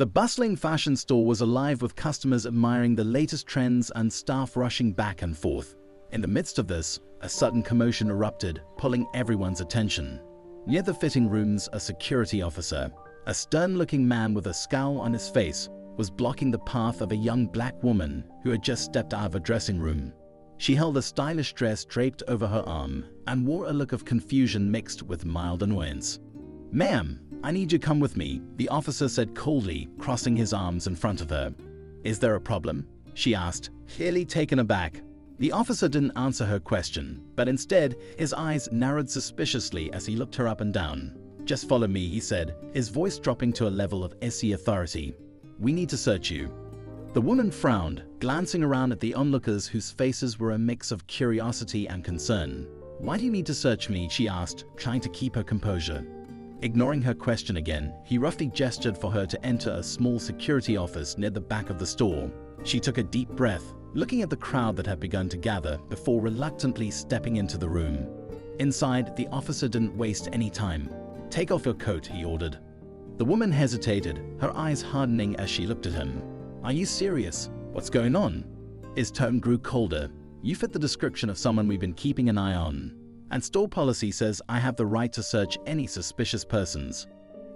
The bustling fashion store was alive with customers admiring the latest trends and staff rushing back and forth. In the midst of this, a sudden commotion erupted, pulling everyone's attention. Near the fitting rooms, a security officer, a stern-looking man with a scowl on his face, was blocking the path of a young black woman who had just stepped out of a dressing room. She held a stylish dress draped over her arm and wore a look of confusion mixed with mild annoyance. "Ma'am, I need you to come with me," the officer said coldly, crossing his arms in front of her. "Is there a problem?" she asked, clearly taken aback. The officer didn't answer her question, but instead, his eyes narrowed suspiciously as he looked her up and down. "Just follow me," he said, his voice dropping to a level of icy authority. "We need to search you." The woman frowned, glancing around at the onlookers whose faces were a mix of curiosity and concern. "Why do you need to search me?" she asked, trying to keep her composure. Ignoring her question again, he roughly gestured for her to enter a small security office near the back of the store. She took a deep breath, looking at the crowd that had begun to gather before reluctantly stepping into the room. Inside, the officer didn't waste any time. "Take off your coat," he ordered. The woman hesitated, her eyes hardening as she looked at him. "Are you serious? What's going on?" His tone grew colder. "You fit the description of someone we've been keeping an eye on. And store policy says I have the right to search any suspicious persons."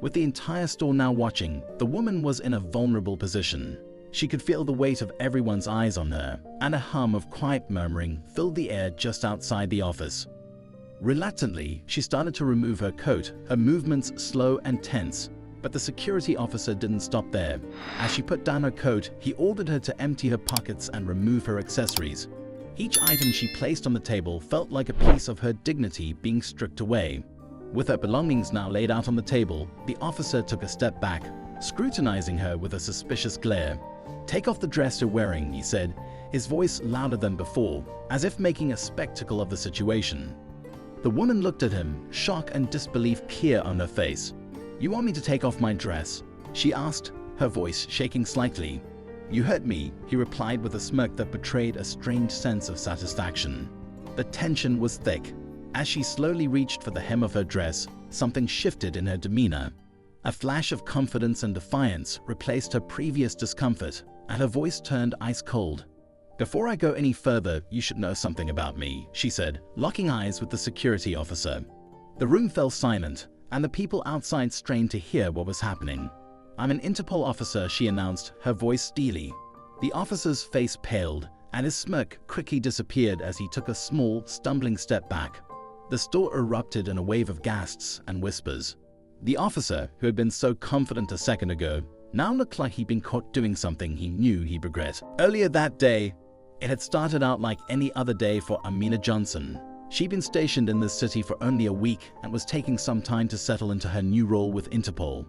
With the entire store now watching, the woman was in a vulnerable position. She could feel the weight of everyone's eyes on her, and a hum of quiet murmuring filled the air just outside the office. Reluctantly, she started to remove her coat, her movements slow and tense. But the security officer didn't stop there. As she put down her coat, he ordered her to empty her pockets and remove her accessories. Each item she placed on the table felt like a piece of her dignity being stripped away. With her belongings now laid out on the table, the officer took a step back, scrutinizing her with a suspicious glare. "Take off the dress you're wearing," he said, his voice louder than before, as if making a spectacle of the situation. The woman looked at him, shock and disbelief clear on her face. "You want me to take off my dress?" she asked, her voice shaking slightly. "You heard me," he replied with a smirk that betrayed a strange sense of satisfaction. The tension was thick. As she slowly reached for the hem of her dress, something shifted in her demeanor. A flash of confidence and defiance replaced her previous discomfort, and her voice turned ice cold. "Before I go any further, you should know something about me," she said, locking eyes with the security officer. The room fell silent, and the people outside strained to hear what was happening. "I'm an Interpol officer," she announced, her voice steely. The officer's face paled, and his smirk quickly disappeared as he took a small, stumbling step back. The store erupted in a wave of gasps and whispers. The officer, who had been so confident a second ago, now looked like he'd been caught doing something he knew he'd regret. Earlier that day, it had started out like any other day for Amina Johnson. She'd been stationed in this city for only a week and was taking some time to settle into her new role with Interpol.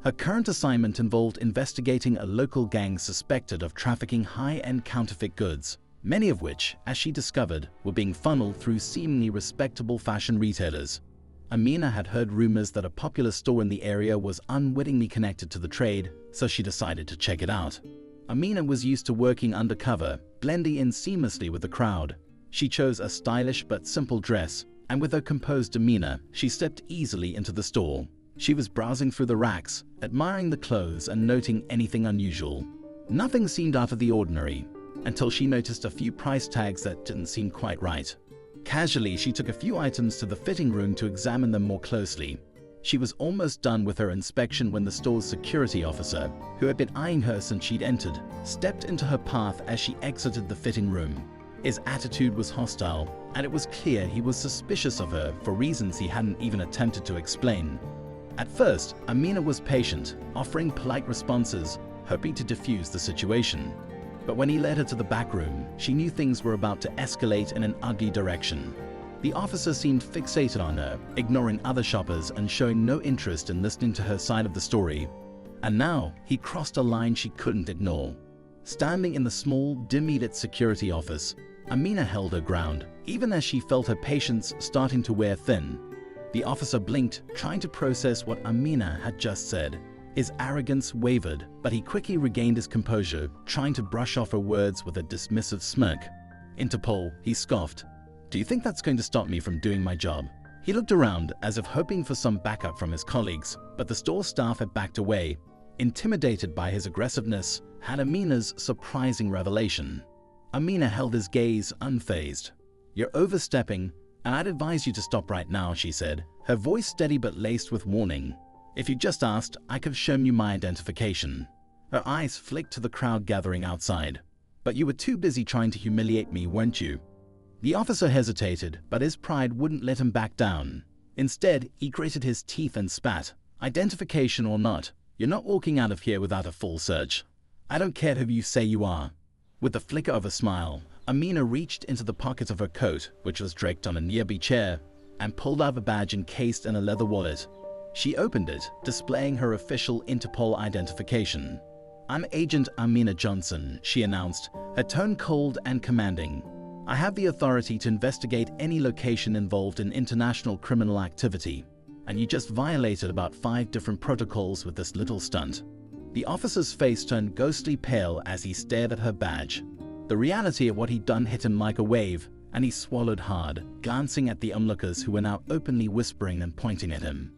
Her current assignment involved investigating a local gang suspected of trafficking high-end counterfeit goods, many of which, as she discovered, were being funneled through seemingly respectable fashion retailers. Amina had heard rumors that a popular store in the area was unwittingly connected to the trade, so she decided to check it out. Amina was used to working undercover, blending in seamlessly with the crowd. She chose a stylish but simple dress, and with her composed demeanor, she stepped easily into the store. She was browsing through the racks, admiring the clothes and noting anything unusual. Nothing seemed out of the ordinary, until she noticed a few price tags that didn't seem quite right. Casually, she took a few items to the fitting room to examine them more closely. She was almost done with her inspection when the store's security officer, who had been eyeing her since she'd entered, stepped into her path as she exited the fitting room. His attitude was hostile, and it was clear he was suspicious of her for reasons he hadn't even attempted to explain. At first, Amina was patient, offering polite responses, hoping to diffuse the situation. But when he led her to the back room, she knew things were about to escalate in an ugly direction. The officer seemed fixated on her, ignoring other shoppers and showing no interest in listening to her side of the story. And now, he crossed a line she couldn't ignore. Standing in the small, dim-lit security office, Amina held her ground, even as she felt her patience starting to wear thin. The officer blinked, trying to process what Amina had just said. His arrogance wavered, but he quickly regained his composure, trying to brush off her words with a dismissive smirk. "Interpol," he scoffed. "Do you think that's going to stop me from doing my job?" He looked around, as if hoping for some backup from his colleagues, but the store staff had backed away. intimidated by his aggressiveness, had Amina's surprising revelation. Amina held his gaze unfazed. "You're overstepping, and I'd advise you to stop right now," she said, her voice steady but laced with warning. "If you just asked, I could have shown you my identification." Her eyes flicked to the crowd gathering outside. "But you were too busy trying to humiliate me, weren't you?" The officer hesitated, but his pride wouldn't let him back down. Instead, he gritted his teeth and spat. "Identification or not, you're not walking out of here without a full search. I don't care who you say you are." With the flicker of a smile, Amina reached into the pocket of her coat, which was draped on a nearby chair, and pulled out a badge encased in a leather wallet. She opened it, displaying her official Interpol identification. "I'm Agent Amina Johnson," she announced, her tone cold and commanding. "I have the authority to investigate any location involved in international criminal activity, and you just violated about 5 different protocols with this little stunt." The officer's face turned ghostly pale as he stared at her badge. The reality of what he'd done hit him like a wave, and he swallowed hard, glancing at the onlookers who were now openly whispering and pointing at him.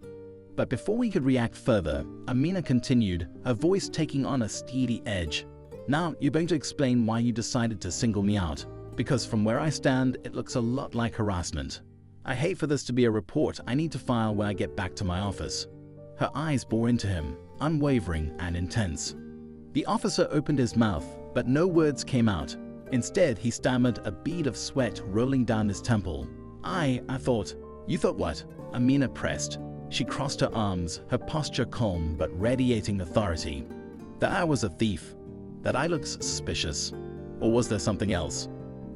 But before he could react further, Amina continued, her voice taking on a steely edge. "Now, you're going to explain why you decided to single me out, because from where I stand, it looks a lot like harassment. I hate for this to be a report I need to file when I get back to my office." Her eyes bore into him, unwavering and intense. The officer opened his mouth, but no words came out. Instead, he stammered, a bead of sweat rolling down his temple. I thought." "You thought what?" Amina pressed. She crossed her arms, her posture calm but radiating authority. "That I was a thief? That I looked suspicious? Or was there something else?"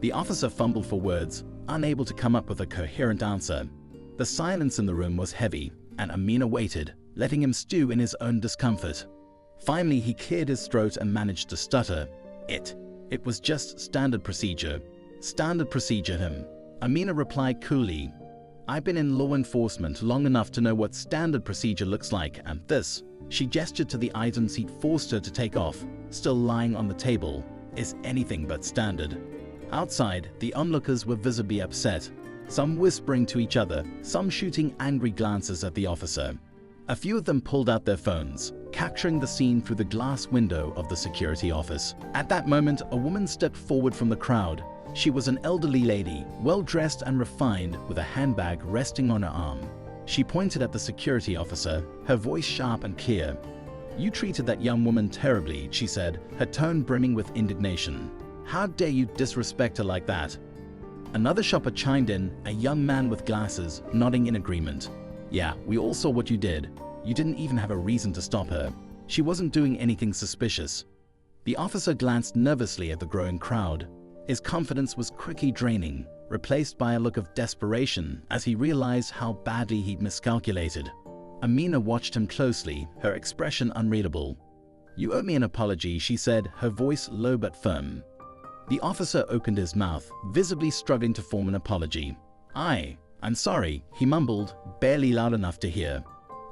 The officer fumbled for words, unable to come up with a coherent answer. The silence in the room was heavy, and Amina waited, letting him stew in his own discomfort. Finally, he cleared his throat and managed to stutter. It was just standard procedure. Standard procedure, him. Amina replied coolly. "I've been in law enforcement long enough to know what standard procedure looks like, and this," she gestured to the items he'd forced her to take off, still lying on the table, "is anything but standard." Outside, the onlookers were visibly upset, some whispering to each other, some shooting angry glances at the officer. A few of them pulled out their phones, capturing the scene through the glass window of the security office. At that moment, a woman stepped forward from the crowd. She was an elderly lady, well-dressed and refined, with a handbag resting on her arm. She pointed at the security officer, her voice sharp and clear. "You treated that young woman terribly," she said, her tone brimming with indignation. "How dare you disrespect her like that?" Another shopper chimed in, a young man with glasses, nodding in agreement. "Yeah, we all saw what you did. You didn't even have a reason to stop her. She wasn't doing anything suspicious." The officer glanced nervously at the growing crowd. His confidence was quickly draining, replaced by a look of desperation as he realized how badly he'd miscalculated. Amina watched him closely, her expression unreadable. "You owe me an apology," she said, her voice low but firm. The officer opened his mouth, visibly struggling to form an apology. I'm sorry," he mumbled, barely loud enough to hear.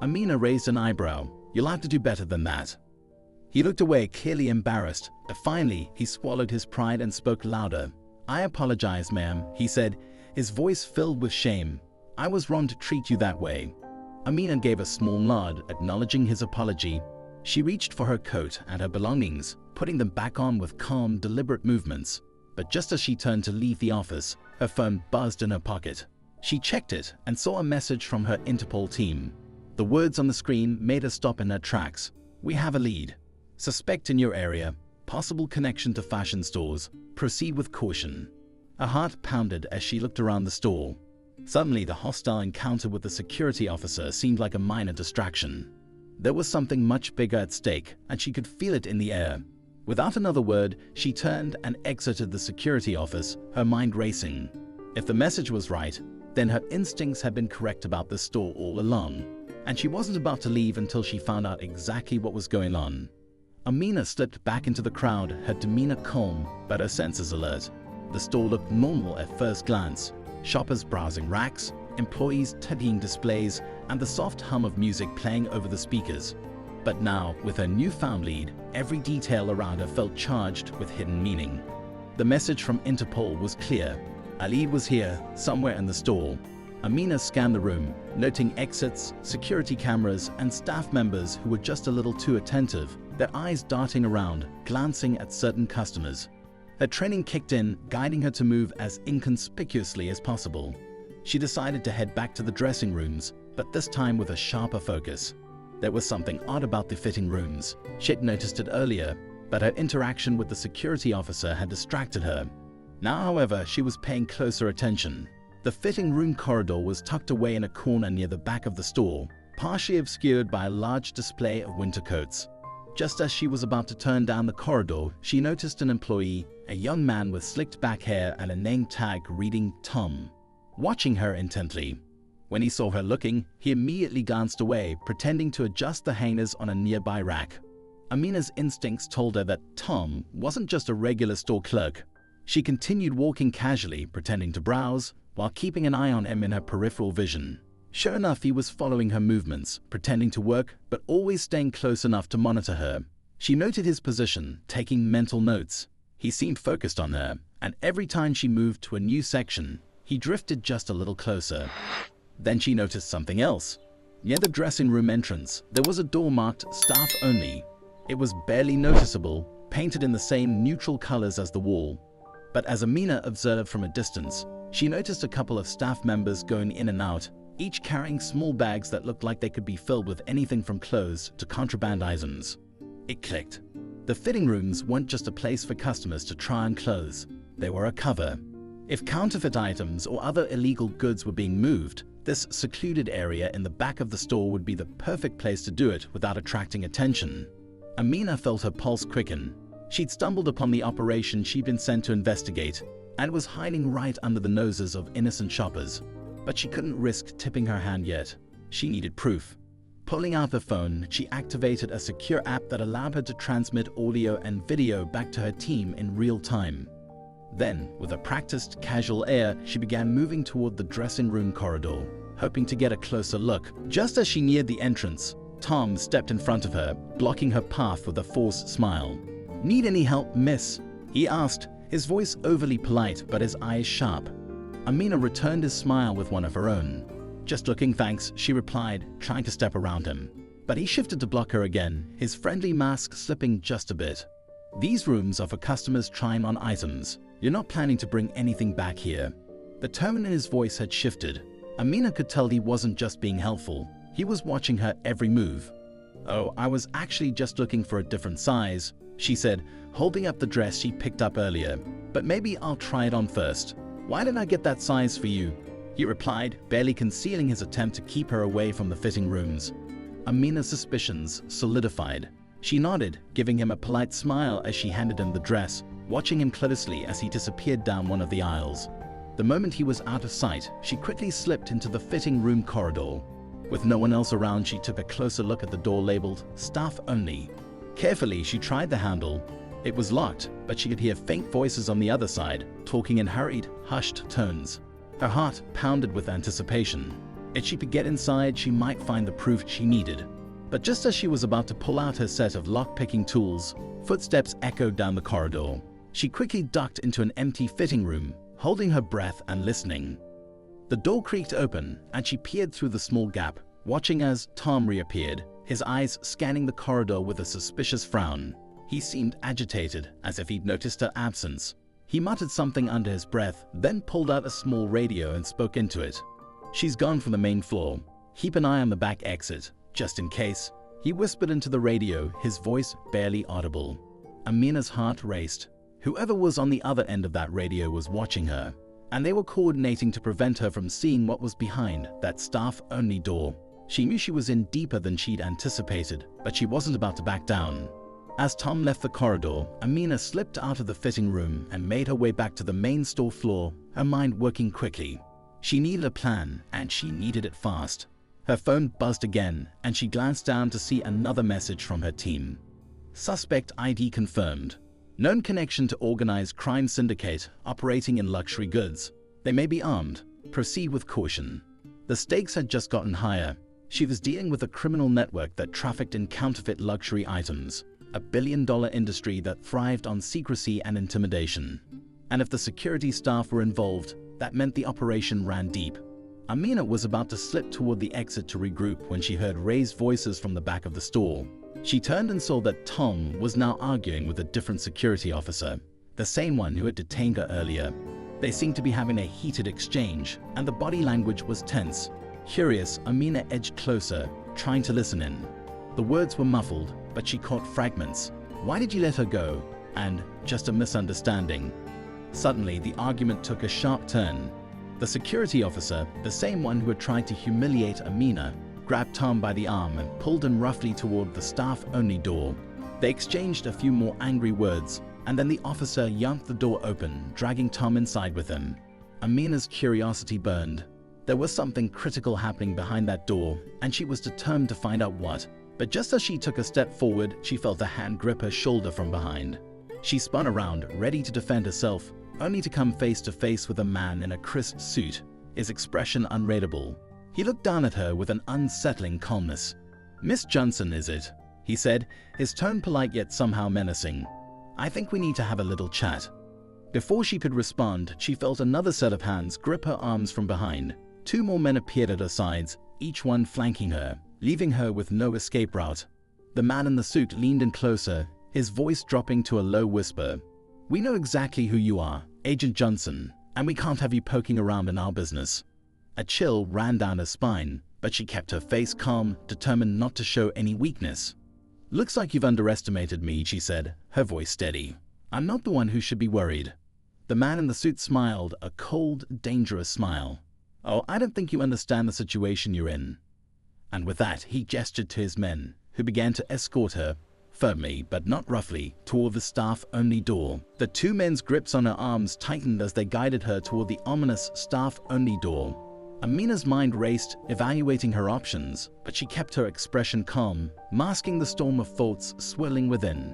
Amina raised an eyebrow. "You'll have to do better than that." He looked away, clearly embarrassed, but finally he swallowed his pride and spoke louder. "I apologize, ma'am," he said, his voice filled with shame. "I was wrong to treat you that way." Amina gave a small nod, acknowledging his apology. She reached for her coat and her belongings, putting them back on with calm, deliberate movements. But just as she turned to leave the office, her phone buzzed in her pocket. She checked it and saw a message from her Interpol team. The words on the screen made her stop in her tracks. "We have a lead. Suspect in your area. Possible connection to fashion stores. Proceed with caution." Her heart pounded as she looked around the store. Suddenly, the hostile encounter with the security officer seemed like a minor distraction. There was something much bigger at stake, and she could feel it in the air. Without another word, she turned and exited the security office, her mind racing. If the message was right, then her instincts had been correct about the store all along, and she wasn't about to leave until she found out exactly what was going on. Amina slipped back into the crowd, her demeanor calm, but her senses alert. The store looked normal at first glance. Shoppers browsing racks, employees studying displays, and the soft hum of music playing over the speakers. But now, with her newfound lead, every detail around her felt charged with hidden meaning. The message from Interpol was clear. A lead was here, somewhere in the store. Amina scanned the room, noting exits, security cameras, and staff members who were just a little too attentive, their eyes darting around, glancing at certain customers. Her training kicked in, guiding her to move as inconspicuously as possible. She decided to head back to the dressing rooms, but this time with a sharper focus. There was something odd about the fitting rooms. She'd noticed it earlier, but her interaction with the security officer had distracted her. Now, however, she was paying closer attention. The fitting room corridor was tucked away in a corner near the back of the store, partially obscured by a large display of winter coats. Just as she was about to turn down the corridor, she noticed an employee, a young man with slicked back hair and a name tag reading Tom, watching her intently. When he saw her looking, he immediately glanced away, pretending to adjust the hangers on a nearby rack. Amina's instincts told her that Tom wasn't just a regular store clerk. She continued walking casually, pretending to browse, while keeping an eye on him in her peripheral vision. Sure enough, he was following her movements, pretending to work, but always staying close enough to monitor her. She noted his position, taking mental notes. He seemed focused on her, and every time she moved to a new section, he drifted just a little closer. Then she noticed something else. Near the dressing room entrance, there was a door marked "Staff Only." It was barely noticeable, painted in the same neutral colors as the wall. But as Amina observed from a distance, she noticed a couple of staff members going in and out, each carrying small bags that looked like they could be filled with anything from clothes to contraband items. It clicked. The fitting rooms weren't just a place for customers to try on clothes. They were a cover. If counterfeit items or other illegal goods were being moved, this secluded area in the back of the store would be the perfect place to do it without attracting attention. Amina felt her pulse quicken. She'd stumbled upon the operation she'd been sent to investigate and was hiding right under the noses of innocent shoppers. But she couldn't risk tipping her hand yet. She needed proof. Pulling out her phone, she activated a secure app that allowed her to transmit audio and video back to her team in real time. Then, with a practiced, casual air, she began moving toward the dressing room corridor, hoping to get a closer look. Just as she neared the entrance, Tom stepped in front of her, blocking her path with a forced smile. "Need any help, miss?" he asked, his voice overly polite but his eyes sharp. Amina returned his smile with one of her own. "Just looking, thanks," she replied, trying to step around him. But he shifted to block her again, his friendly mask slipping just a bit. "These rooms are for customers trying on items. You're not planning to bring anything back here." The tone in his voice had shifted. Amina could tell he wasn't just being helpful. He was watching her every move. "Oh, I was actually just looking for a different size," she said, holding up the dress she picked up earlier. "But maybe I'll try it on first." "Why did I get that size for you?" he replied, barely concealing his attempt to keep her away from the fitting rooms. Amina's suspicions solidified. She nodded, giving him a polite smile as she handed him the dress, watching him closely as he disappeared down one of the aisles. The moment he was out of sight, she quickly slipped into the fitting room corridor. With no one else around, she took a closer look at the door labeled "Staff Only." Carefully, she tried the handle. It was locked, but she could hear faint voices on the other side, talking in hurried, hushed tones. Her heart pounded with anticipation. If she could get inside, she might find the proof she needed. But just as she was about to pull out her set of lock-picking tools, footsteps echoed down the corridor. She quickly ducked into an empty fitting room, holding her breath and listening. The door creaked open, and she peered through the small gap, watching as Tom reappeared, his eyes scanning the corridor with a suspicious frown. He seemed agitated, as if he'd noticed her absence. He muttered something under his breath, then pulled out a small radio and spoke into it. "She's gone from the main floor. Keep an eye on the back exit, just in case." He whispered into the radio, his voice barely audible. Amina's heart raced. Whoever was on the other end of that radio was watching her, and they were coordinating to prevent her from seeing what was behind that staff-only door. She knew she was in deeper than she'd anticipated, but she wasn't about to back down. As Tom left the corridor, Amina slipped out of the fitting room and made her way back to the main store floor, her mind working quickly. She needed a plan, and she needed it fast. Her phone buzzed again, and she glanced down to see another message from her team. "Suspect ID confirmed. Known connection to organized crime syndicate operating in luxury goods. They may be armed. Proceed with caution." The stakes had just gotten higher. She was dealing with a criminal network that trafficked in counterfeit luxury items, a billion-dollar industry that thrived on secrecy and intimidation. And if the security staff were involved, that meant the operation ran deep. Amina was about to slip toward the exit to regroup when she heard raised voices from the back of the store. She turned and saw that Tom was now arguing with a different security officer, the same one who had detained her earlier. They seemed to be having a heated exchange, and the body language was tense. Curious, Amina edged closer, trying to listen in. The words were muffled, but she caught fragments. "Why did you let her go?" And "just a misunderstanding." Suddenly, the argument took a sharp turn. The security officer, the same one who had tried to humiliate Amina, grabbed Tom by the arm and pulled him roughly toward the staff-only door. They exchanged a few more angry words, and then the officer yanked the door open, dragging Tom inside with him. Amina's curiosity burned. There was something critical happening behind that door, and she was determined to find out what. But just as she took a step forward, she felt a hand grip her shoulder from behind. She spun around, ready to defend herself, only to come face to face with a man in a crisp suit, his expression unreadable. He looked down at her with an unsettling calmness. "Miss Johnson, is it?" he said, his tone polite yet somehow menacing. "I think we need to have a little chat." Before she could respond, she felt another set of hands grip her arms from behind. Two more men appeared at her sides, each one flanking her, leaving her with no escape route. The man in the suit leaned in closer, his voice dropping to a low whisper. "We know exactly who you are, Agent Johnson, and we can't have you poking around in our business." A chill ran down her spine, but she kept her face calm, determined not to show any weakness. "Looks like you've underestimated me," she said, her voice steady. "I'm not the one who should be worried." The man in the suit smiled, a cold, dangerous smile. "Oh, I don't think you understand the situation you're in." And with that, he gestured to his men, who began to escort her, firmly but not roughly, toward the staff-only door. The two men's grips on her arms tightened as they guided her toward the ominous staff-only door. Amina's mind raced, evaluating her options, but she kept her expression calm, masking the storm of thoughts swirling within.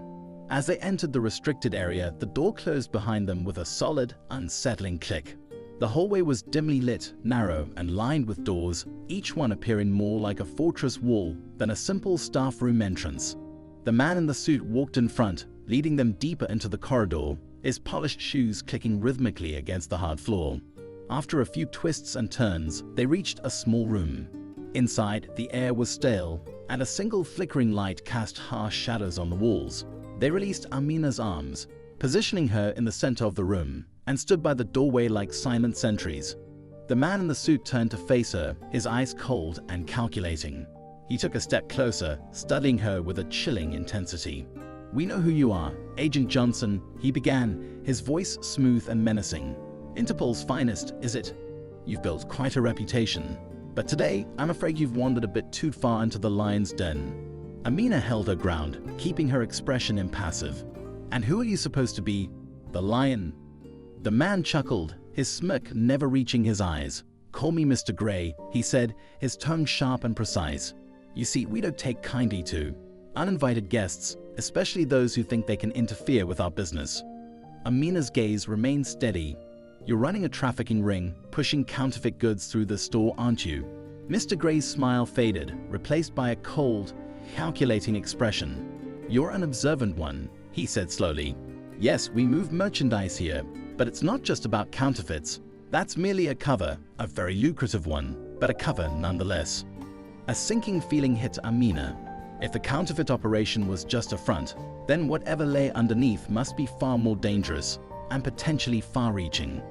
As they entered the restricted area, the door closed behind them with a solid, unsettling click. The hallway was dimly lit, narrow, and lined with doors, each one appearing more like a fortress wall than a simple staff room entrance. The man in the suit walked in front, leading them deeper into the corridor, his polished shoes clicking rhythmically against the hard floor. After a few twists and turns, they reached a small room. Inside, the air was stale, and a single flickering light cast harsh shadows on the walls. They released Amina's arms, positioning her in the center of the room, and stood by the doorway like silent sentries. The man in the suit turned to face her, his eyes cold and calculating. He took a step closer, studying her with a chilling intensity. "We know who you are, Agent Johnson," he began, his voice smooth and menacing. "Interpol's finest, is it? You've built quite a reputation. But today, I'm afraid you've wandered a bit too far into the lion's den." Amina held her ground, keeping her expression impassive. "And who are you supposed to be? The lion?" The man chuckled, his smirk never reaching his eyes. "Call me Mr. Gray," he said, his tone sharp and precise. "You see, we don't take kindly to uninvited guests, especially those who think they can interfere with our business." Amina's gaze remained steady. "You're running a trafficking ring, pushing counterfeit goods through the store, aren't you?" Mr. Gray's smile faded, replaced by a cold, calculating expression. "You're an observant one," he said slowly. "Yes, we move merchandise here, but it's not just about counterfeits. That's merely a cover, a very lucrative one, but a cover nonetheless." A sinking feeling hit Amina. If the counterfeit operation was just a front, then whatever lay underneath must be far more dangerous and potentially far-reaching.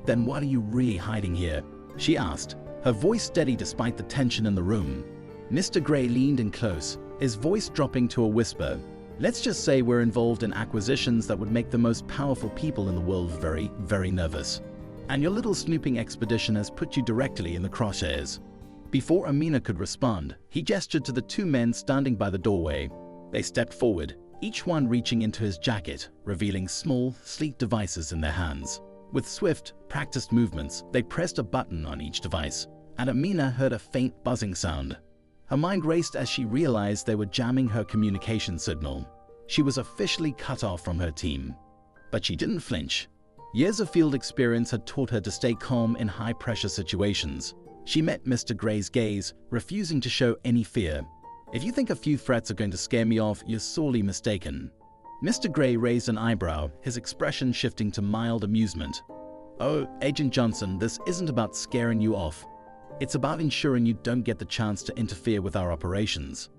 "Then what are you really hiding here?" she asked, her voice steady despite the tension in the room. Mr. Gray leaned in close, his voice dropping to a whisper. "Let's just say we're involved in acquisitions that would make the most powerful people in the world very, very nervous. And your little snooping expedition has put you directly in the crosshairs." Before Amina could respond, he gestured to the two men standing by the doorway. They stepped forward, each one reaching into his jacket, revealing small, sleek devices in their hands. With swift, practiced movements, they pressed a button on each device, and Amina heard a faint buzzing sound. Her mind raced as she realized they were jamming her communication signal. She was officially cut off from her team. But she didn't flinch. Years of field experience had taught her to stay calm in high-pressure situations. She met Mr. Gray's gaze, refusing to show any fear. "If you think a few threats are going to scare me off, you're sorely mistaken." Mr. Gray raised an eyebrow, his expression shifting to mild amusement. "Oh, Agent Johnson, this isn't about scaring you off. It's about ensuring you don't get the chance to interfere with our operations."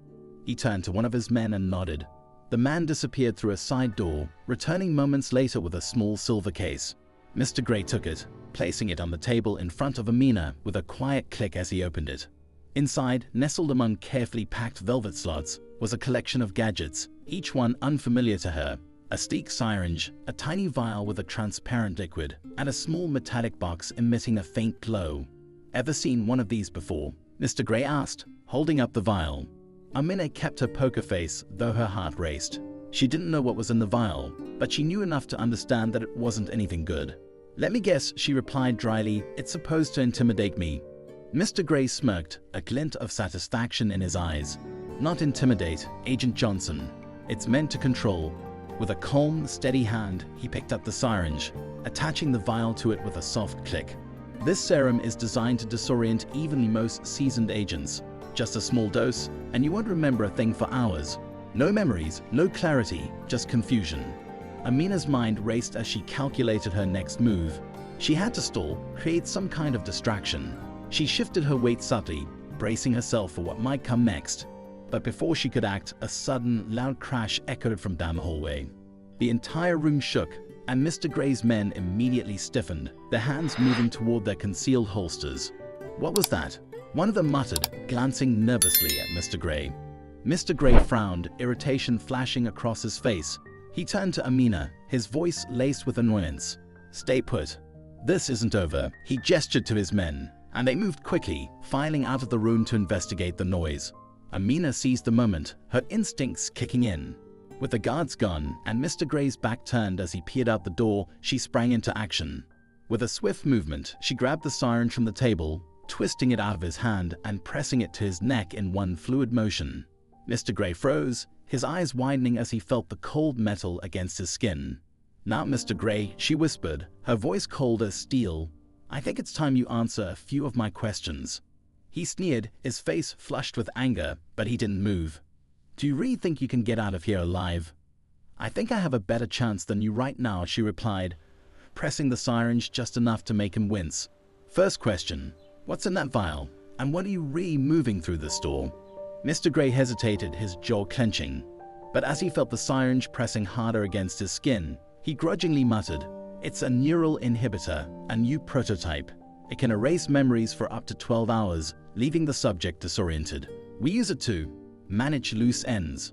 He turned to one of his men and nodded. The man disappeared through a side door, returning moments later with a small silver case. Mr. Gray took it, placing it on the table in front of Amina with a quiet click as he opened it. Inside, nestled among carefully packed velvet slots, was a collection of gadgets, each one unfamiliar to her. A sleek syringe, a tiny vial with a transparent liquid, and a small metallic box emitting a faint glow. "Ever seen one of these before?" Mr. Gray asked, holding up the vial. Amina kept her poker face, though her heart raced. She didn't know what was in the vial, but she knew enough to understand that it wasn't anything good. "Let me guess," she replied dryly, "it's supposed to intimidate me." Mr. Gray smirked, a glint of satisfaction in his eyes. "Not intimidate, Agent Johnson. It's meant to control." With a calm, steady hand, he picked up the syringe, attaching the vial to it with a soft click. "This serum is designed to disorient even the most seasoned agents. Just a small dose, and you won't remember a thing for hours. No memories, no clarity, just confusion." Amina's mind raced as she calculated her next move. She had to stall, create some kind of distraction. She shifted her weight subtly, bracing herself for what might come next. But before she could act, a sudden, loud crash echoed from down the hallway. The entire room shook, and Mr. Gray's men immediately stiffened, their hands moving toward their concealed holsters. "What was that?" one of them muttered, glancing nervously at Mr. Gray. Mr. Gray frowned, irritation flashing across his face. He turned to Amina, his voice laced with annoyance. "Stay put. This isn't over." He gestured to his men, and they moved quickly, filing out of the room to investigate the noise. Amina seized the moment, her instincts kicking in. With the guards gone and Mr. Gray's back turned as he peered out the door, she sprang into action. With a swift movement, she grabbed the syringe from the table, twisting it out of his hand and pressing it to his neck in one fluid motion. Mr. Gray froze, his eyes widening as he felt the cold metal against his skin. "Now, Mr. Gray," she whispered, her voice cold as steel, "I think it's time you answer a few of my questions." He sneered, his face flushed with anger, but he didn't move. "Do you really think you can get out of here alive?" "I think I have a better chance than you right now," she replied, pressing the syringe just enough to make him wince. "First question, what's in that vial, and what are you really moving through this door?" Mr. Gray hesitated, his jaw clenching. But as he felt the syringe pressing harder against his skin, he grudgingly muttered, "It's a neural inhibitor, a new prototype. It can erase memories for up to 12 hours, leaving the subject disoriented. We use it to manage loose ends."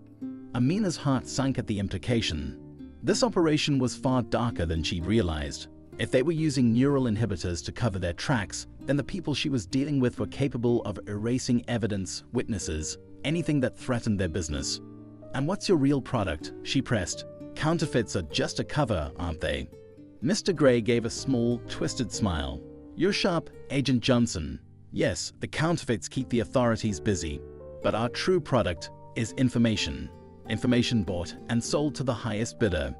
Amina's heart sank at the implication. This operation was far darker than she'd realized. If they were using neural inhibitors to cover their tracks, then the people she was dealing with were capable of erasing evidence, witnesses, anything that threatened their business. "And what's your real product?" she pressed. "Counterfeits are just a cover, aren't they?" Mr. Gray gave a small, twisted smile. "You're sharp, Agent Johnson. Yes, the counterfeits keep the authorities busy. But our true product is information. Information bought and sold to the highest bidder."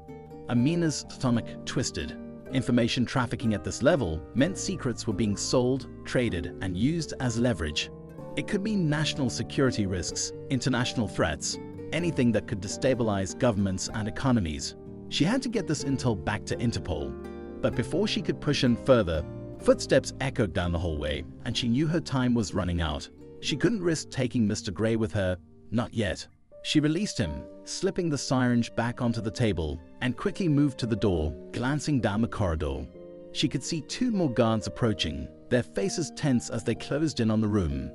Amina's stomach twisted. Information trafficking at this level meant secrets were being sold, traded, and used as leverage. It could mean national security risks, international threats, anything that could destabilize governments and economies. She had to get this intel back to Interpol. But before she could push in further, footsteps echoed down the hallway, and she knew her time was running out. She couldn't risk taking Mr. Gray with her, not yet. She released him, slipping the syringe back onto the table, and quickly moved to the door, glancing down the corridor. She could see 2 more guards approaching, their faces tense as they closed in on the room.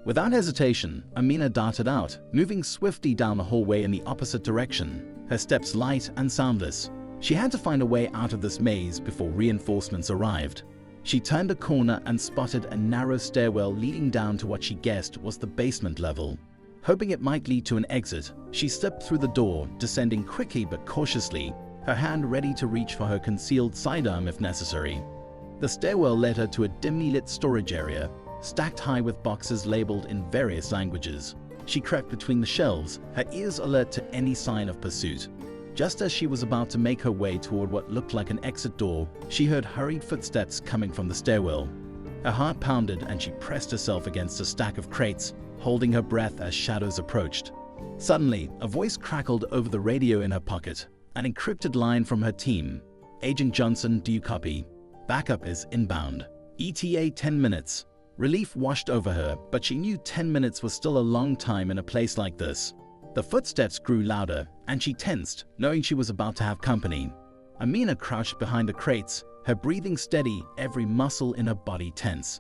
Without hesitation, Amina darted out, moving swiftly down the hallway in the opposite direction, her steps light and soundless. She had to find a way out of this maze before reinforcements arrived. She turned a corner and spotted a narrow stairwell leading down to what she guessed was the basement level. Hoping it might lead to an exit, she stepped through the door, descending quickly but cautiously, her hand ready to reach for her concealed sidearm if necessary. The stairwell led her to a dimly lit storage area, stacked high with boxes labeled in various languages. She crept between the shelves, her ears alert to any sign of pursuit. Just as she was about to make her way toward what looked like an exit door, she heard hurried footsteps coming from the stairwell. Her heart pounded and she pressed herself against a stack of crates, holding her breath as shadows approached. Suddenly, a voice crackled over the radio in her pocket, an encrypted line from her team. "Agent Johnson, do you copy? Backup is inbound. ETA 10 minutes. Relief washed over her, but she knew 10 minutes was still a long time in a place like this. The footsteps grew louder, and she tensed, knowing she was about to have company. Amina crouched behind the crates, her breathing steady, every muscle in her body tense.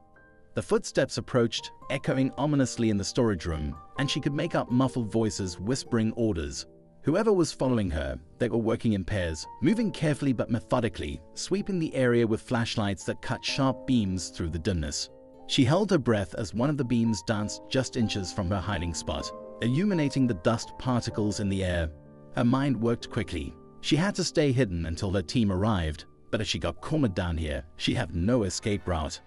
The footsteps approached, echoing ominously in the storage room, and she could make out muffled voices whispering orders. Whoever was following her, they were working in pairs, moving carefully but methodically, sweeping the area with flashlights that cut sharp beams through the dimness. She held her breath as one of the beams danced just inches from her hiding spot, illuminating the dust particles in the air. Her mind worked quickly. She had to stay hidden until her team arrived, but if she got cornered down here, she'd have no escape route.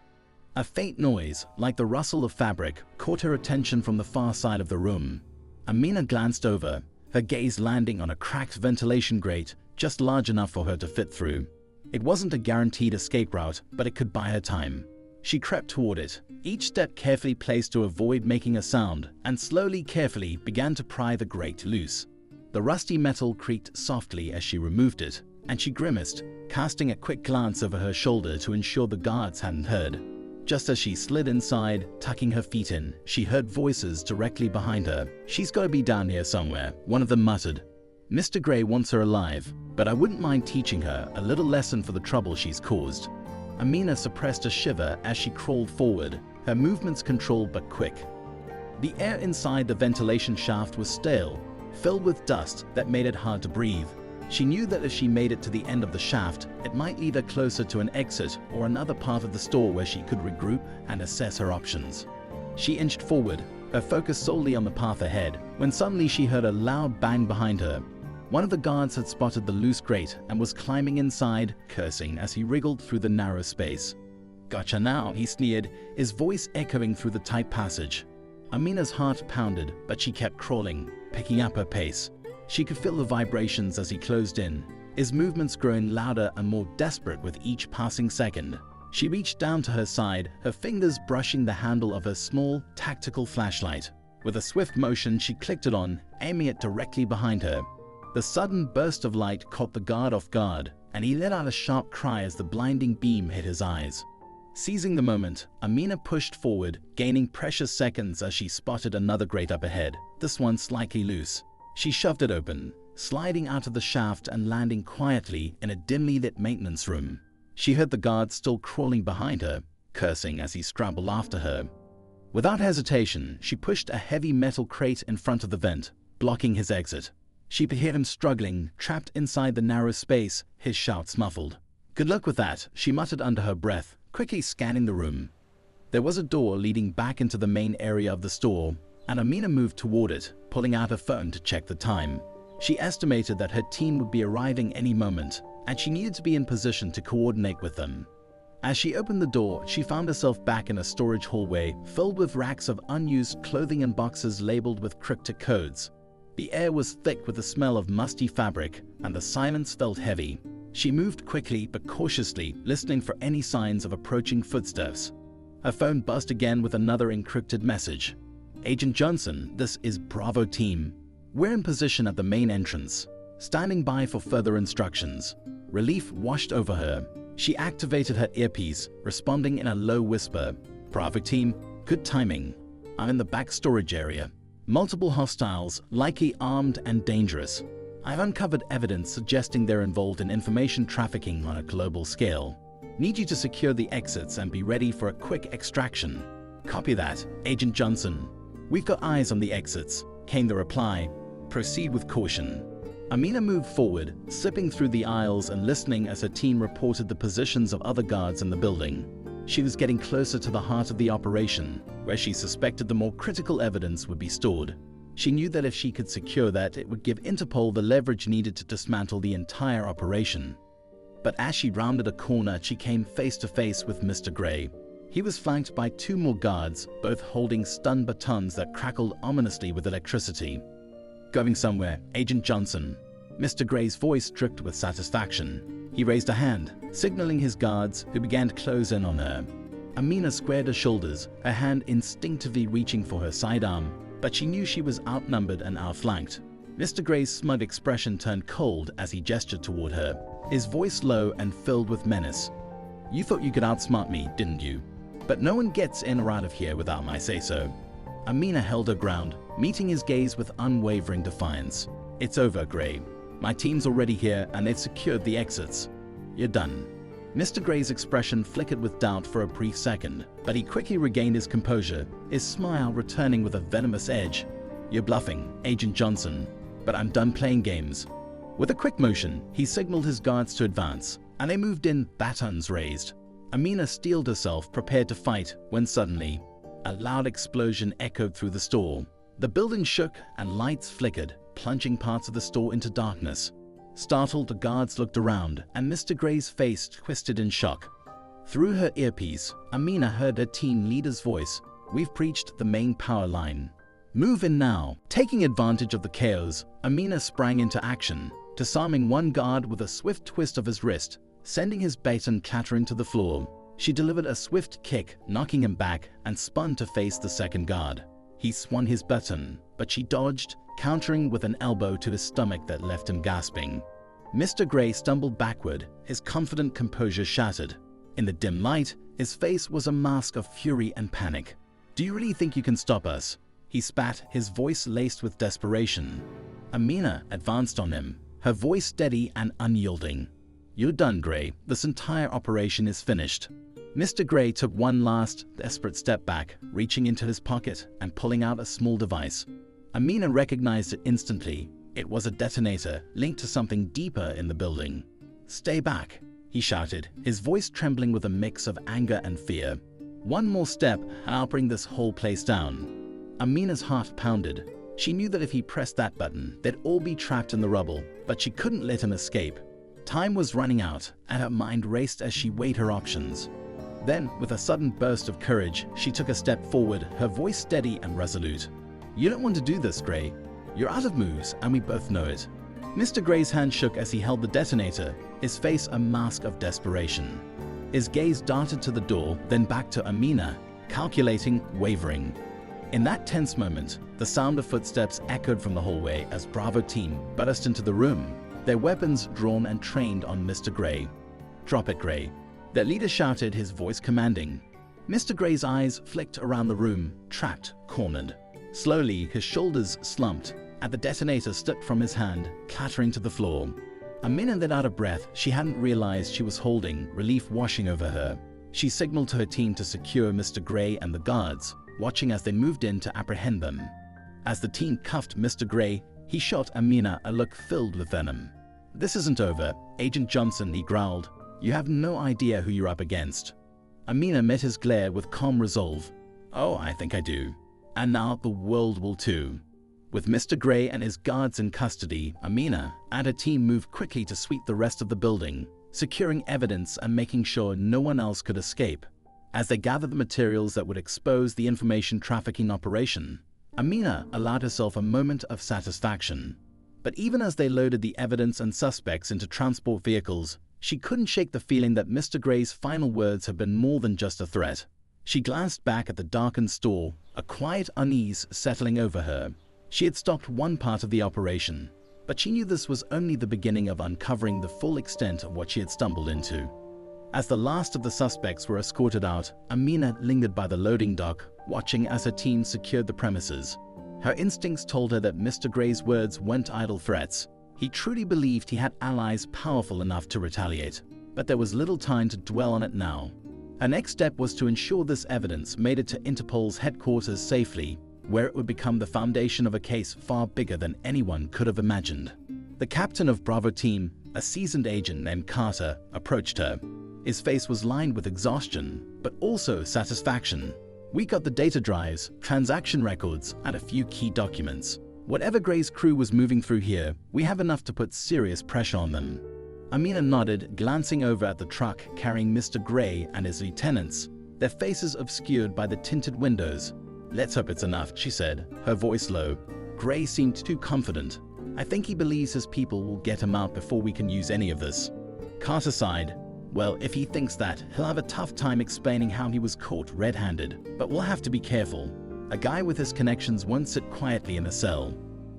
A faint noise, like the rustle of fabric, caught her attention from the far side of the room. Amina glanced over, her gaze landing on a cracked ventilation grate just large enough for her to fit through. It wasn't a guaranteed escape route, but it could buy her time. She crept toward it, each step carefully placed to avoid making a sound, and slowly, carefully began to pry the grate loose. The rusty metal creaked softly as she removed it, and she grimaced, casting a quick glance over her shoulder to ensure the guards hadn't heard. Just as she slid inside, tucking her feet in, she heard voices directly behind her. "She's got to be down here somewhere," one of them muttered. "Mr. Gray wants her alive, but I wouldn't mind teaching her a little lesson for the trouble she's caused." Amina suppressed a shiver as she crawled forward, her movements controlled but quick. The air inside the ventilation shaft was stale, filled with dust that made it hard to breathe. She knew that if she made it to the end of the shaft, it might lead her closer to an exit or another part of the store where she could regroup and assess her options. She inched forward, her focus solely on the path ahead, when suddenly she heard a loud bang behind her. One of the guards had spotted the loose grate and was climbing inside, cursing as he wriggled through the narrow space. "Gotcha now," he sneered, his voice echoing through the tight passage. Amina's heart pounded, but she kept crawling, picking up her pace. She could feel the vibrations as he closed in, his movements growing louder and more desperate with each passing second. She reached down to her side, her fingers brushing the handle of her small, tactical flashlight. With a swift motion, she clicked it on, aiming it directly behind her. The sudden burst of light caught the guard off guard, and he let out a sharp cry as the blinding beam hit his eyes. Seizing the moment, Amina pushed forward, gaining precious seconds as she spotted another grate up ahead, this one slightly loose. She shoved it open, sliding out of the shaft and landing quietly in a dimly lit maintenance room. She heard the guard still crawling behind her, cursing as he scrambled after her. Without hesitation, she pushed a heavy metal crate in front of the vent, blocking his exit. She could hear him struggling, trapped inside the narrow space, his shouts muffled. "Good luck with that," she muttered under her breath, quickly scanning the room. There was a door leading back into the main area of the store, and Amina moved toward it, pulling out her phone to check the time. She estimated that her team would be arriving any moment, and she needed to be in position to coordinate with them. As she opened the door, she found herself back in a storage hallway filled with racks of unused clothing and boxes labeled with cryptic codes. The air was thick with the smell of musty fabric, and the silence felt heavy. She moved quickly but cautiously, listening for any signs of approaching footsteps. Her phone buzzed again with another encrypted message. "Agent Johnson, this is Bravo Team. We're in position at the main entrance, standing by for further instructions." Relief washed over her. She activated her earpiece, responding in a low whisper. "Bravo Team, good timing. I'm in the back storage area. Multiple hostiles, likely armed and dangerous. I've uncovered evidence suggesting they're involved in information trafficking on a global scale. Need you to secure the exits and be ready for a quick extraction." "Copy that, Agent Johnson. We've got eyes on the exits," came the reply. "Proceed with caution." Amina moved forward, slipping through the aisles and listening as her team reported the positions of other guards in the building. She was getting closer to the heart of the operation, where she suspected the more critical evidence would be stored. She knew that if she could secure that, it would give Interpol the leverage needed to dismantle the entire operation. But as she rounded a corner, she came face to face with Mr. Gray. He was flanked by two more guards, both holding stun batons that crackled ominously with electricity. "Going somewhere, Agent Johnson." Mr. Gray's voice dripped with satisfaction. He raised a hand, signaling his guards, who began to close in on her. Amina squared her shoulders, her hand instinctively reaching for her sidearm, but she knew she was outnumbered and outflanked. Mr. Gray's smug expression turned cold as he gestured toward her, his voice low and filled with menace. "You thought you could outsmart me, didn't you? but no one gets in or out of here without my say-so. Amina held her ground, meeting his gaze with unwavering defiance. It's over, Gray. My team's already here and they've secured the exits. You're done. Mr. Gray's expression flickered with doubt for a brief second, but he quickly regained his composure, his smile returning with a venomous edge. You're bluffing, Agent Johnson, but I'm done playing games. With a quick motion, he signaled his guards to advance, and they moved in, batons raised. Amina steeled herself, prepared to fight, when suddenly, a loud explosion echoed through the store. The building shook and lights flickered, plunging parts of the store into darkness. Startled, the guards looked around, and Mr. Gray's face twisted in shock. Through her earpiece, Amina heard her team leader's voice. We've breached the main power line. Move in now. Taking advantage of the chaos, Amina sprang into action, disarming one guard with a swift twist of his wrist, sending his baton clattering to the floor. She delivered a swift kick, knocking him back, and spun to face the second guard. He swung his baton, but she dodged, countering with an elbow to his stomach that left him gasping. Mr. Gray stumbled backward, his confident composure shattered. In the dim light, his face was a mask of fury and panic. Do you really think you can stop us? He spat, his voice laced with desperation. Amina advanced on him, her voice steady and unyielding. You're done, Gray. This entire operation is finished. Mr. Gray took one last, desperate step back, reaching into his pocket and pulling out a small device. Amina recognized it instantly. It was a detonator linked to something deeper in the building. Stay back, he shouted, his voice trembling with a mix of anger and fear. One more step and I'll bring this whole place down. Amina's heart pounded. She knew that if he pressed that button, they'd all be trapped in the rubble, but she couldn't let him escape. Time was running out, and her mind raced as she weighed her options. Then, with a sudden burst of courage, she took a step forward, her voice steady and resolute. You don't want to do this, Gray. You're out of moves, and we both know it. Mr. Gray's hand shook as he held the detonator, his face a mask of desperation. His gaze darted to the door, then back to Amina, calculating, wavering. In that tense moment, the sound of footsteps echoed from the hallway as Bravo team burst into the room, their weapons drawn and trained on Mr. Gray. Drop it, Gray. Their leader shouted, his voice commanding. Mr. Gray's eyes flicked around the room, trapped, cornered. Slowly, his shoulders slumped, and the detonator slipped from his hand, clattering to the floor. Amina let out a breath she hadn't realized she was holding, relief washing over her. She signaled to her team to secure Mr. Gray and the guards, watching as they moved in to apprehend them. As the team cuffed Mr. Gray, he shot Amina a look filled with venom. This isn't over, Agent Johnson, he growled. You have no idea who you're up against. Amina met his glare with calm resolve. Oh, I think I do. And now the world will too. With Mr. Gray and his guards in custody, Amina and her team moved quickly to sweep the rest of the building, securing evidence and making sure no one else could escape. As they gathered the materials that would expose the information trafficking operation, Amina allowed herself a moment of satisfaction. But even as they loaded the evidence and suspects into transport vehicles, she couldn't shake the feeling that Mr. Gray's final words had been more than just a threat. She glanced back at the darkened store, a quiet unease settling over her. She had stopped one part of the operation, but she knew this was only the beginning of uncovering the full extent of what she had stumbled into. As the last of the suspects were escorted out, Amina lingered by the loading dock, watching as her team secured the premises. Her instincts told her that Mr. Gray's words weren't idle threats. He truly believed he had allies powerful enough to retaliate, but there was little time to dwell on it now. Her next step was to ensure this evidence made it to Interpol's headquarters safely, where it would become the foundation of a case far bigger than anyone could have imagined. The captain of Bravo team, a seasoned agent named Carter, approached her. His face was lined with exhaustion, but also satisfaction. We got the data drives, transaction records, and a few key documents. Whatever Gray's crew was moving through here, we have enough to put serious pressure on them. Amina nodded, glancing over at the truck carrying Mr. Gray and his lieutenants, their faces obscured by the tinted windows. Let's hope it's enough, she said, her voice low. Gray seemed too confident. I think he believes his people will get him out before we can use any of this. Carter sighed. Well, if he thinks that, he'll have a tough time explaining how he was caught red-handed, but we'll have to be careful. A guy with his connections won't sit quietly in a cell.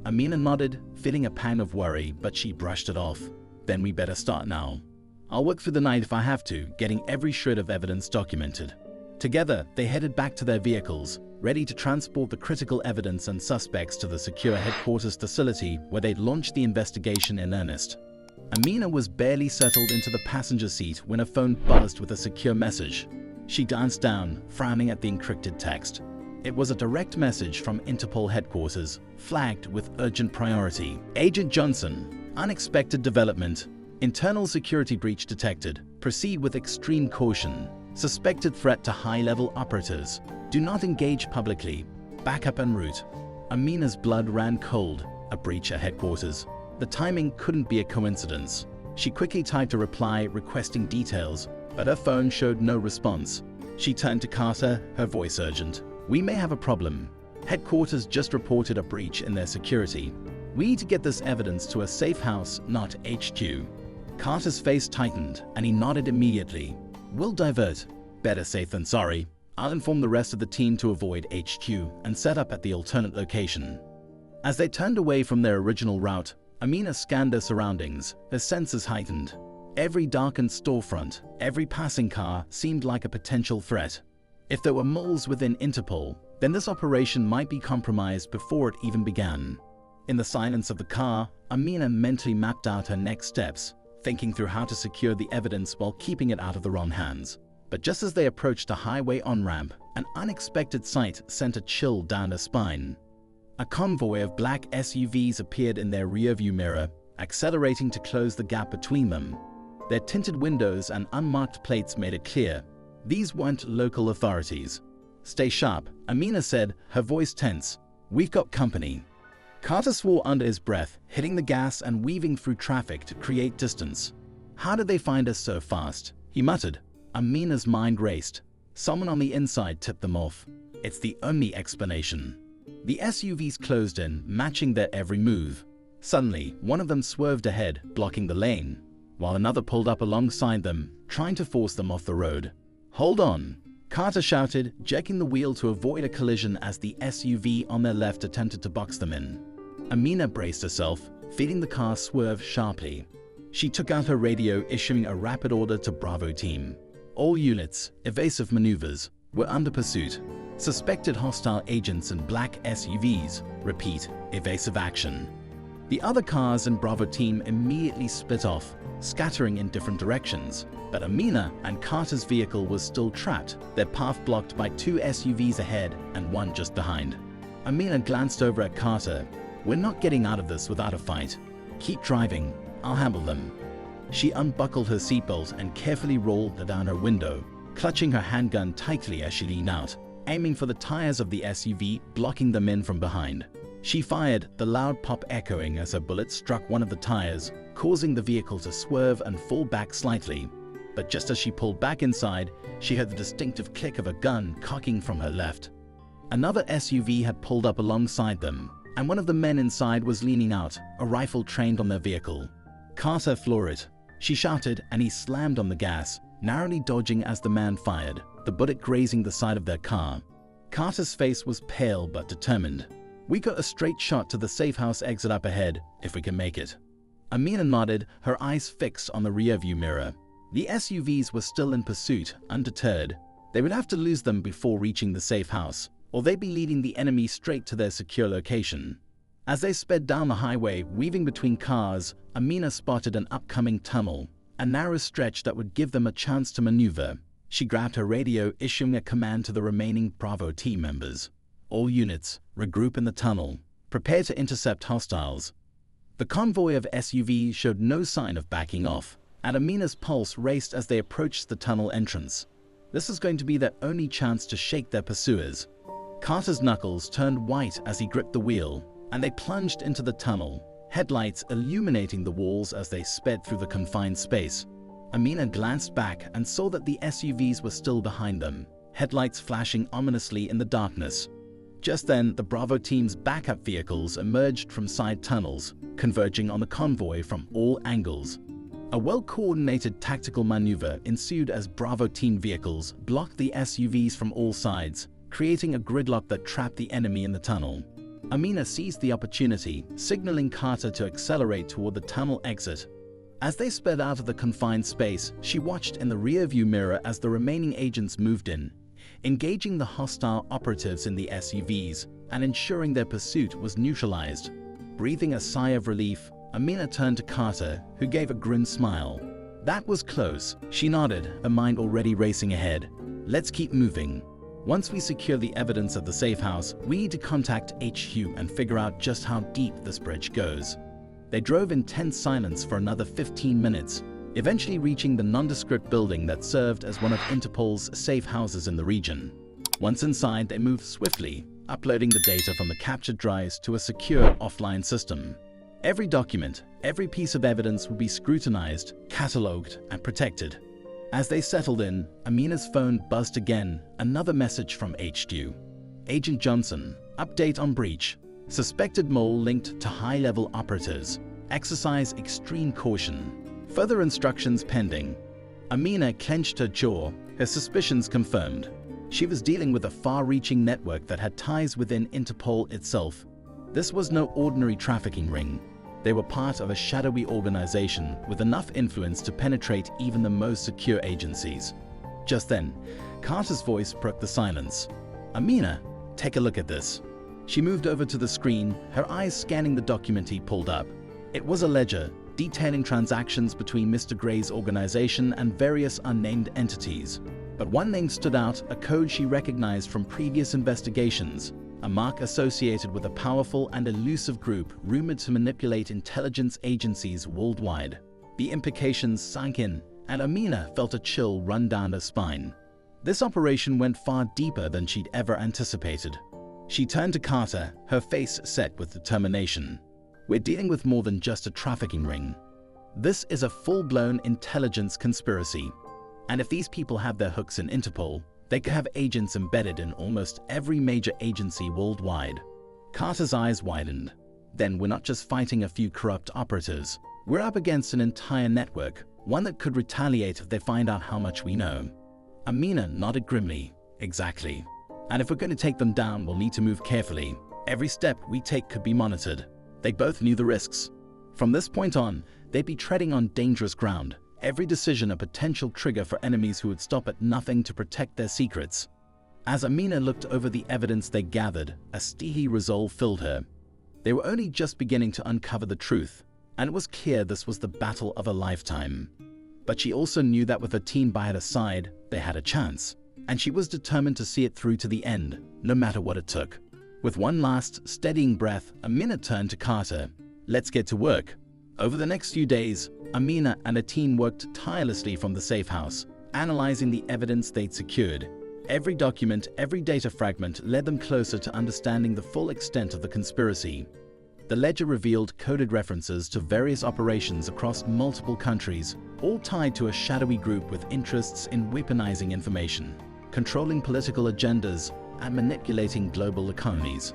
Amina nodded, feeling a pang of worry, but she brushed it off. Then we better start now. I'll work through the night if I have to, getting every shred of evidence documented. Together, they headed back to their vehicles, ready to transport the critical evidence and suspects to the secure headquarters facility where they'd launched the investigation in earnest. Amina was barely settled into the passenger seat when her phone buzzed with a secure message. She glanced down, frowning at the encrypted text. It was a direct message from Interpol headquarters, flagged with urgent priority. Agent Johnson, unexpected development. Internal security breach detected. Proceed with extreme caution. Suspected threat to high-level operatives. Do not engage publicly. Backup en route. Amina's blood ran cold. A breach at headquarters. The timing couldn't be a coincidence. She quickly typed a reply requesting details, but her phone showed no response. She turned to Carter, her voice urgent. We may have a problem. Headquarters just reported a breach in their security. We need to get this evidence to a safe house, not HQ. Carter's face tightened, and he nodded immediately. We'll divert. Better safe than sorry. I'll inform the rest of the team to avoid HQ and set up at the alternate location. As they turned away from their original route, Amina scanned their surroundings, her senses heightened. Every darkened storefront, every passing car seemed like a potential threat. If there were moles within Interpol, then this operation might be compromised before it even began. In the silence of the car, Amina mentally mapped out her next steps, thinking through how to secure the evidence while keeping it out of the wrong hands. But just as they approached a highway on-ramp, an unexpected sight sent a chill down her spine. A convoy of black SUVs appeared in their rearview mirror, accelerating to close the gap between them. Their tinted windows and unmarked plates made it clear. These weren't local authorities. Stay sharp, Amina said, her voice tense. We've got company. Carter swore under his breath, hitting the gas and weaving through traffic to create distance. How did they find us so fast? He muttered. Amina's mind raced. Someone on the inside tipped them off. It's the only explanation. The SUVs closed in, matching their every move. Suddenly, one of them swerved ahead, blocking the lane, while another pulled up alongside them, trying to force them off the road. Hold on, Carter shouted, jerking the wheel to avoid a collision as the SUV on their left attempted to box them in. Amina braced herself, feeling the car swerve sharply. She took out her radio, issuing a rapid order to Bravo team. All units, evasive maneuvers, were under pursuit. Suspected hostile agents in black SUVs. Repeat, evasive action. The other cars in Bravo team immediately split off, scattering in different directions. But Amina and Carter's vehicle was still trapped, their path blocked by two SUVs ahead and one just behind. Amina glanced over at Carter. We're not getting out of this without a fight. Keep driving. I'll handle them. She unbuckled her seatbelt and carefully rolled down her window, clutching her handgun tightly as she leaned out, aiming for the tires of the SUV, blocking them in from behind. She fired, the loud pop echoing as her bullet struck one of the tires, causing the vehicle to swerve and fall back slightly. But just as she pulled back inside, she heard the distinctive click of a gun cocking from her left. Another SUV had pulled up alongside them, and one of the men inside was leaning out, a rifle trained on their vehicle. Carter floored it. She shouted, and he slammed on the gas, narrowly dodging as the man fired, the bullet grazing the side of their car. Carter's face was pale but determined. We got a straight shot to the safe house exit up ahead, if we can make it. Amina nodded, her eyes fixed on the rearview mirror. The SUVs were still in pursuit, undeterred. They would have to lose them before reaching the safe house, or they'd be leading the enemy straight to their secure location. As they sped down the highway, weaving between cars, Amina spotted an upcoming tunnel, a narrow stretch that would give them a chance to maneuver. She grabbed her radio, issuing a command to the remaining Bravo team members. All units, regroup in the tunnel. Prepare to intercept hostiles. The convoy of SUVs showed no sign of backing off, and Amina's pulse raced as they approached the tunnel entrance. This was going to be their only chance to shake their pursuers. Carter's knuckles turned white as he gripped the wheel, and they plunged into the tunnel, headlights illuminating the walls as they sped through the confined space. Amina glanced back and saw that the SUVs were still behind them, headlights flashing ominously in the darkness. Just then, the Bravo team's backup vehicles emerged from side tunnels, converging on the convoy from all angles. A well-coordinated tactical maneuver ensued as Bravo team vehicles blocked the SUVs from all sides, creating a gridlock that trapped the enemy in the tunnel. Amina seized the opportunity, signaling Carter to accelerate toward the tunnel exit. As they sped out of the confined space, she watched in the rearview mirror as the remaining agents moved in, engaging the hostile operatives in the SUVs and ensuring their pursuit was neutralized. Breathing a sigh of relief, Amina turned to Carter, who gave a grim smile. "That was close," she nodded, her mind already racing ahead. "Let's keep moving. Once we secure the evidence at the safe house, we need to contact HQ and figure out just how deep this bridge goes." They drove in tense silence for another 15 minutes, eventually reaching the nondescript building that served as one of Interpol's safe houses in the region. Once inside, they moved swiftly, uploading the data from the captured drives to a secure offline system. Every document, every piece of evidence would be scrutinized, catalogued, and protected. As they settled in, Amina's phone buzzed again, another message from HQ. "Agent Johnson, update on breach. Suspected mole linked to high-level operatives. Exercise extreme caution. Further instructions pending." Amina clenched her jaw, her suspicions confirmed. She was dealing with a far-reaching network that had ties within Interpol itself. This was no ordinary trafficking ring. They were part of a shadowy organization with enough influence to penetrate even the most secure agencies. Just then, Carter's voice broke the silence. "Amina, take a look at this." She moved over to the screen, her eyes scanning the document he pulled up. It was a ledger detailing transactions between Mr. Gray's organization and various unnamed entities. But one name stood out, a code she recognized from previous investigations, a mark associated with a powerful and elusive group rumored to manipulate intelligence agencies worldwide. The implications sank in, and Amina felt a chill run down her spine. This operation went far deeper than she'd ever anticipated. She turned to Carter, her face set with determination. "We're dealing with more than just a trafficking ring. This is a full-blown intelligence conspiracy. And if these people have their hooks in Interpol, they could have agents embedded in almost every major agency worldwide." Carter's eyes widened. "Then we're not just fighting a few corrupt operatives. We're up against an entire network, one that could retaliate if they find out how much we know." Amina nodded grimly. "Exactly. And if we're going to take them down, we'll need to move carefully. Every step we take could be monitored." They both knew the risks. From this point on, they'd be treading on dangerous ground, every decision a potential trigger for enemies who would stop at nothing to protect their secrets. As Amina looked over the evidence they gathered, a steely resolve filled her. They were only just beginning to uncover the truth, and it was clear this was the battle of a lifetime. But she also knew that with her team by her side, they had a chance, and she was determined to see it through to the end, no matter what it took. With one last, steadying breath, Amina turned to Carter. "Let's get to work." Over the next few days, Amina and her team worked tirelessly from the safe house, analyzing the evidence they'd secured. Every document, every data fragment led them closer to understanding the full extent of the conspiracy. The ledger revealed coded references to various operations across multiple countries, all tied to a shadowy group with interests in weaponizing information, controlling political agendas, and manipulating global economies.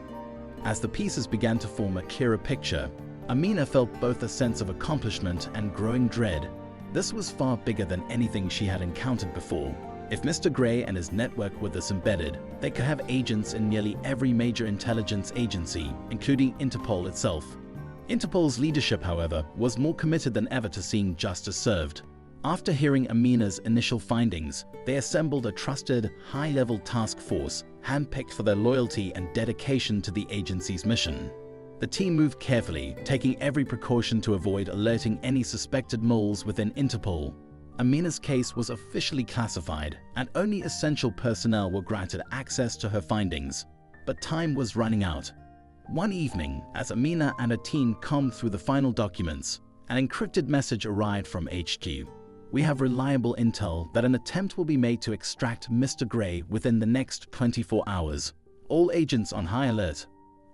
As the pieces began to form a clearer picture, Amina felt both a sense of accomplishment and growing dread. This was far bigger than anything she had encountered before. If Mr. Gray and his network were this embedded, they could have agents in nearly every major intelligence agency, including Interpol itself. Interpol's leadership, however, was more committed than ever to seeing justice served. After hearing Amina's initial findings, they assembled a trusted, high-level task force, handpicked for their loyalty and dedication to the agency's mission. The team moved carefully, taking every precaution to avoid alerting any suspected moles within Interpol. Amina's case was officially classified, and only essential personnel were granted access to her findings. But time was running out. One evening, as Amina and her team combed through the final documents, an encrypted message arrived from HQ. "We have reliable intel that an attempt will be made to extract Mr. Gray within the next 24 hours. All agents on high alert."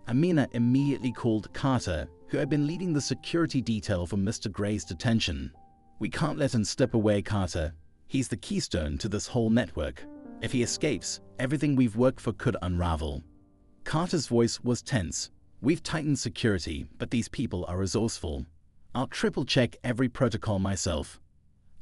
Amina immediately called Carter, who had been leading the security detail for Mr. Gray's detention. "We can't let him slip away, Carter. He's the keystone to this whole network. If he escapes, everything we've worked for could unravel." Carter's voice was tense. "We've tightened security, but these people are resourceful. I'll triple-check every protocol myself."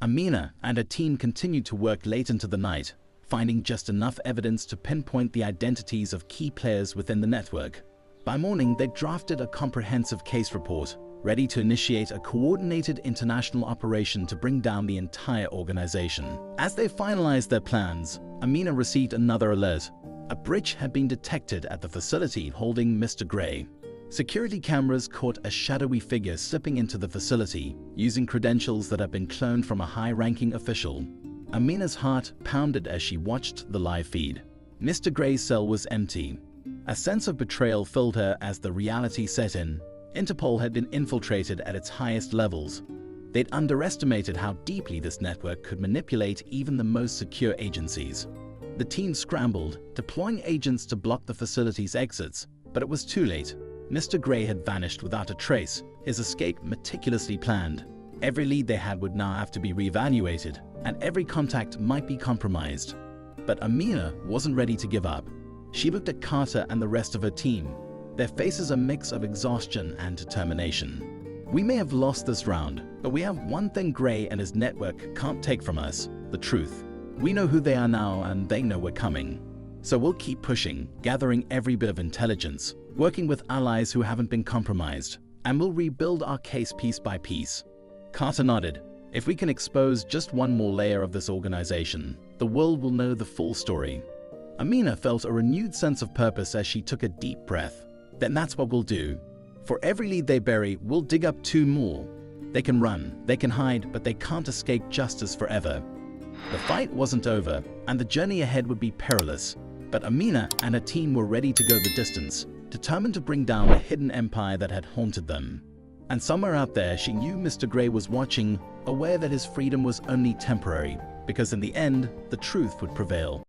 Amina and her team continued to work late into the night, finding just enough evidence to pinpoint the identities of key players within the network. By morning, they drafted a comprehensive case report, ready to initiate a coordinated international operation to bring down the entire organization. As they finalized their plans, Amina received another alert. A breach had been detected at the facility holding Mr. Gray. Security cameras caught a shadowy figure slipping into the facility, using credentials that had been cloned from a high-ranking official. Amina's heart pounded as she watched the live feed. Mr. Gray's cell was empty. A sense of betrayal filled her as the reality set in. Interpol had been infiltrated at its highest levels. They'd underestimated how deeply this network could manipulate even the most secure agencies. The team scrambled, deploying agents to block the facility's exits, but it was too late. Mr. Gray had vanished without a trace, his escape meticulously planned. Every lead they had would now have to be reevaluated, and every contact might be compromised. But Amina wasn't ready to give up. She looked at Carter and the rest of her team, their faces a mix of exhaustion and determination. We may have lost this round, but we have one thing Gray and his network can't take from us: the truth. We know who they are now, and they know we're coming. So we'll keep pushing, gathering every bit of intelligence, working with allies who haven't been compromised, and we'll rebuild our case piece by piece. Carter nodded. If we can expose just one more layer of this organization, the world will know the full story. Amina felt a renewed sense of purpose as she took a deep breath. Then that's what we'll do. For every lead they bury, we'll dig up 2 more. They can run, they can hide, but they can't escape justice forever. The fight wasn't over, and the journey ahead would be perilous. But Amina and her team were ready to go the distance, determined to bring down the hidden empire that had haunted them. And somewhere out there, she knew Mr. Gray was watching, aware that his freedom was only temporary, because in the end, the truth would prevail.